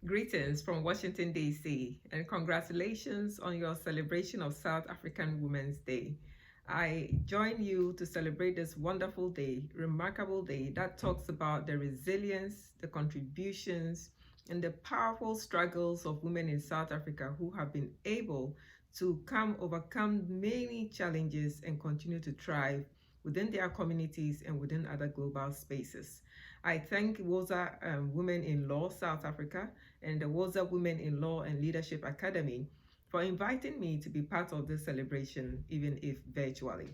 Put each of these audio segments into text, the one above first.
Greetings from Washington, D.C., and congratulations on your celebration of South African Women's Day. I join you to celebrate this wonderful day, remarkable day that talks about the resilience, the contributions, and the powerful struggles of women in South Africa who have been able to overcome many challenges and continue to thrive within their communities and within other global spaces. I thank WOZA Women in Law South Africa and the WOZA Women in Law and Leadership Academy for inviting me to be part of this celebration, even if virtually.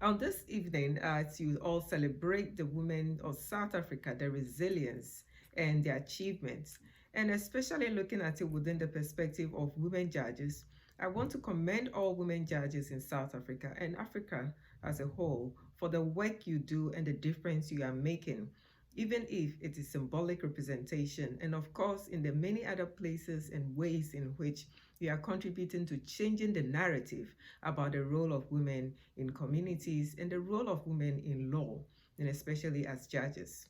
On this evening, as you all celebrate the women of South Africa, their resilience and their achievements, and especially looking at it within the perspective of women judges, I want to commend all women judges in South Africa and Africa as a whole for the work you do and the difference you are making, even if it is symbolic representation, and of course in the many other places and ways in which we are contributing to changing the narrative about the role of women in communities and the role of women in law, and especially as judges.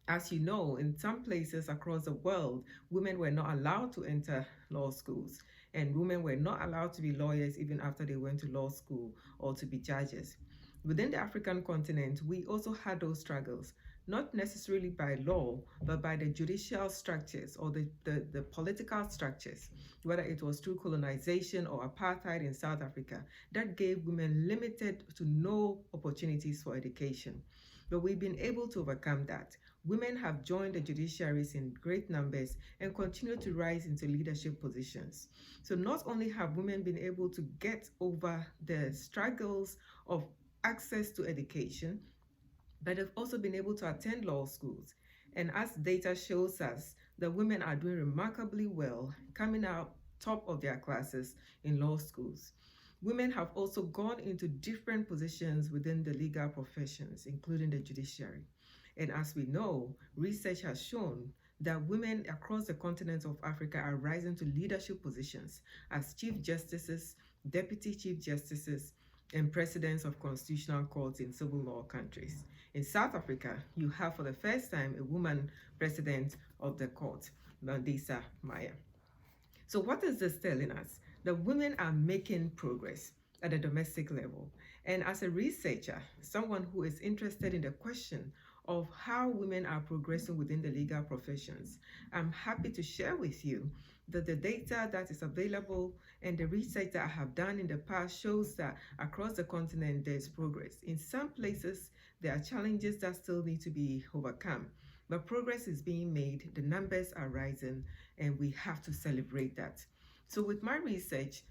As you know, in some places across the world, women were not allowed to enter law schools, and women were not allowed to be lawyers even after they went to law school or to be judges. Within the African continent, we also had those struggles, not necessarily by law, but by the judicial structures or the political structures, whether it was through colonization or apartheid in South Africa, that gave women limited to no opportunities for education. But we've been able to overcome that. Women have joined the judiciaries in great numbers and continue to rise into leadership positions. So not only have women been able to get over the struggles of access to education, but they've also been able to attend law schools. And as data shows us, the women are doing remarkably well, coming out top of their classes in law schools. Women have also gone into different positions within the legal professions, including the judiciary. And as we know, research has shown that women across the continent of Africa are rising to leadership positions as chief justices, deputy chief justices, and presidents of constitutional courts in civil law countries. In South Africa, you have for the first time a woman president of the court, Mandisa Maya. So what is this telling us? The women are making progress at a domestic level. And as a researcher, someone who is interested in the question of how women are progressing within the legal professions, I'm happy to share with you that the data that is available and the research that I have done in the past shows that across the continent there's progress. In some places, there are challenges that still need to be overcome, but progress is being made, the numbers are rising, and we have to celebrate that. So with my research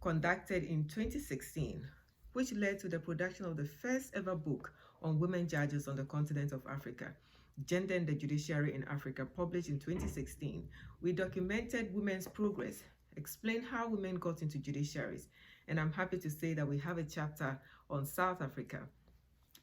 conducted in 2016, which led to the production of the first ever book on women judges on the continent of Africa, Gender and the Judiciary in Africa, published in 2016, we documented women's progress, explained how women got into judiciaries, and I'm happy to say that we have a chapter on South Africa.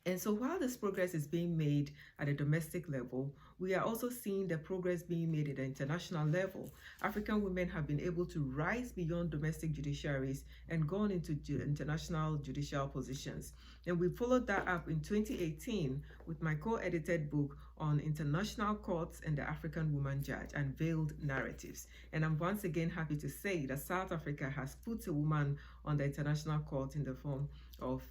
And so while this progress is being made at a domestic level, we are also seeing the progress being made at the international level. African women have been able to rise beyond domestic judiciaries and gone into international judicial positions. And we followed that up in 2018 with my co-edited book on international courts and the African woman judge, Unveiled Narratives. And I'm once again happy to say that South Africa has put a woman on the international court in the form of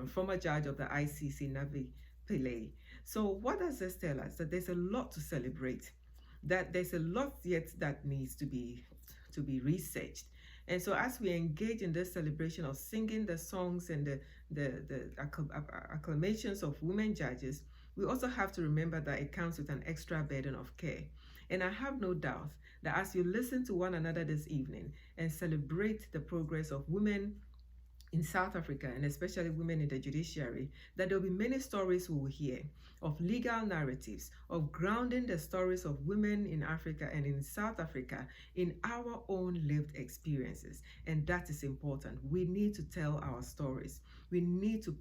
former judge of the ICC, Navi Pillay. So what does this tell us? That there's a lot to celebrate, that there's a lot yet that needs to be researched. And so as we engage in this celebration of singing the songs and the acclamations of women judges, we also have to remember that it comes with an extra burden of care. And I have no doubt that as you listen to one another this evening and celebrate the progress of women in South Africa, and especially women in the judiciary, that there will be many stories we will hear of legal narratives, of grounding the stories of women in Africa and in South Africa in our own lived experiences. And that is important. We need to tell our stories. We need to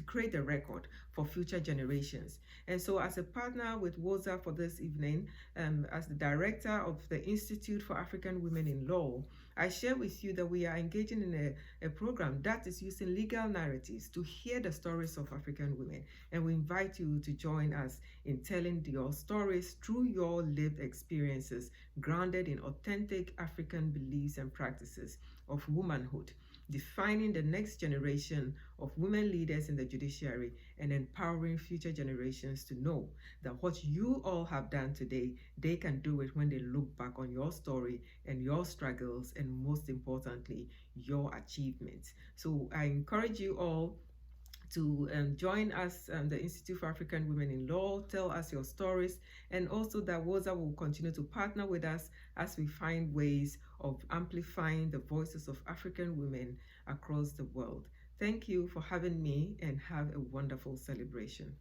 create a record for future generations. And so as a partner with WOZA for this evening, as the director of the Institute for African Women in Law, I share with you that we are engaging in a program that is using legal narratives to hear the stories of African women. And we invite you to join us in telling your stories through your lived experiences, grounded in authentic African beliefs and practices of womanhood, defining the next generation of women leaders in the judiciary and empowering future generations to know that what you all have done today, they can do it when they look back on your story and your struggles, and most importantly, your achievements. So I encourage you all to join us, the Institute for African Women in Law, tell us your stories, and also that WOZA will continue to partner with us as we find ways of amplifying the voices of African women across the world. Thank you for having me, and have a wonderful celebration.